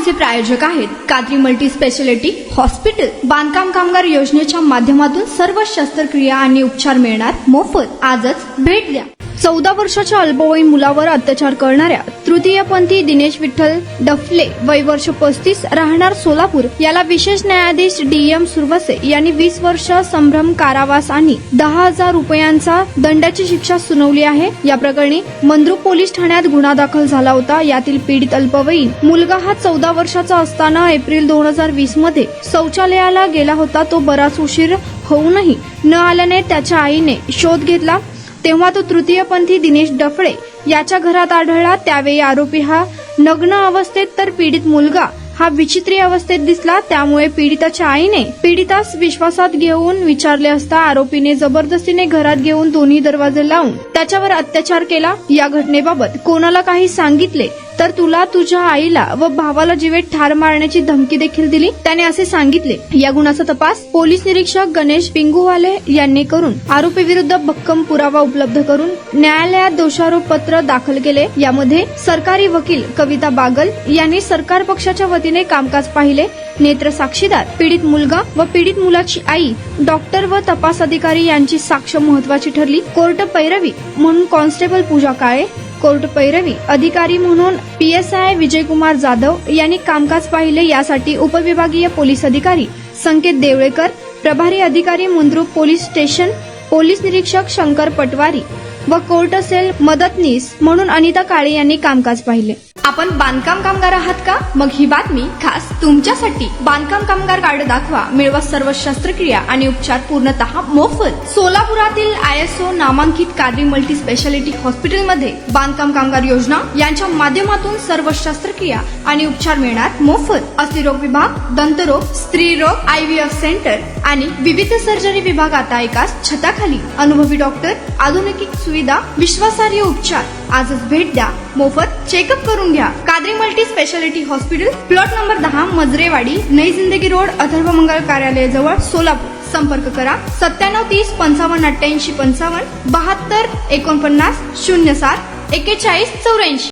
बातमीचे प्रायोजक आहेत Qadri multi speciality hospital. बांधकाम कामगार योजनेच्या माध्यमातून सर्व शस्त्रक्रिया आणि उपचार मिळणार मोफत। आजच भेट द्या। 14 वर्षाच्या अल्पवयीन मुलावर अत्याचार करणाऱ्या तृतीयपंथी दिनेश विठ्ठल डफले वय वर्ष 35 राहणार सोलापूर याला विशेष न्यायाधीश DM सुरवसे यांनी 20 वर्ष संभ्रम कारावास आणि 10,000 रुपयांचा दंडाची शिक्षा सुनावली आहे। या प्रकरणी मंद्रुप पोलीस ठाण्यात गुन्हा दाखल झाला होता। यातील पीडित अल्पवयीन मुलगा हा 14 वर्षाचा असताना एप्रिल 2020 मध्ये शौचालयाला गेला होता। तो बराच उशीर होऊनही न आल्याने त्याच्या आईने शोध घेतला तेव्हा तो तृतीयपंथी दिनेश डफळे याच्या घरात आढळला। त्यावेळी आरोपी हा नग्न अवस्थेत तर पीडित मुलगा हा विचित्र अवस्थेत दिसला। त्यामुळे पीडिताच्या आईने पीडितास विश्वासात घेऊन विचारले असता आरोपीने जबरदस्तीने घरात घेऊन दोन्ही दरवाजे लावून त्याच्यावर अत्याचार केला। या घटनेबाबत कोणाला काही सांगितले तर तुला तुझ्या आईला व भावाला जीवेत ठार मारण्याची धमकी देखील दिली, त्याने असे सांगितले। या गुन्ह्याचा तपास पोलीस निरीक्षक गणेश पिंगुवाले यांनी करून आरोपी विरुद्ध भक्कम पुरावा उपलब्ध करून न्यायालयात दोषारोप पत्र दाखल केले। यामध्ये सरकारी वकील कविता बागल यांनी सरकार पक्षाच्या वतीने कामकाज पाहिले। नेत्र साक्षीदार पीडित मुलगा व पीडित मुलाची आई, डॉक्टर व तपास अधिकारी यांची साक्ष महत्वाची ठरली। कोर्ट पैरवी म्हणून कॉन्स्टेबल पूजा काळे, कोर्ट पैरवी अधिकारी म्हणून PSI विजयकुमार जाधव यांनी कामकाज पाहिले। यासाठी उपविभागीय पोलीस अधिकारी संकेत देवळेकर, प्रभारी अधिकारी मंद्रुप पोलीस स्टेशन पोलीस निरीक्षक शंकर पटवारी व कोर्ट सेल मदतनीस म्हणून अनिता काळे यांनी कामकाज पाहिले। आपण बांधकाम कामगार आहात का? मग ही बातमी खास तुमच्यासाठी। बांधकाम कामगार कार्ड दाखवा, मिळवा सर्व शस्त्रक्रिया आणि उपचार पूर्णतः मोफत। सोलापुरातील ISO नामांकित कादरी मल्टी स्पेशालिटी हॉस्पिटलमध्ये बांधकाम कामगार योजना यांच्या माध्यमातून सर्व शस्त्रक्रिया आणि उपचार मिळणार मोफत। अस्थिरोग विभाग, दंतरोग, स्त्रीरोग, IVF सेंटर आणि विविध सर्जरी विभाग आता एकाच छताखाली। अनुभवी डॉक्टर, आधुनिक सुविधा, विश्वासार्ह उपचार। आजच भेट द्या, मोफत चेकअप करून घ्या। Qadri multi speciality hospital, plot number 10, Majrewadi, नई जिंदगी रोड, अथर्व मंगल कार्यालय जवळ, सोलापूर। संपर्क करा 97 30 55 88 55 72 49 07 41 84।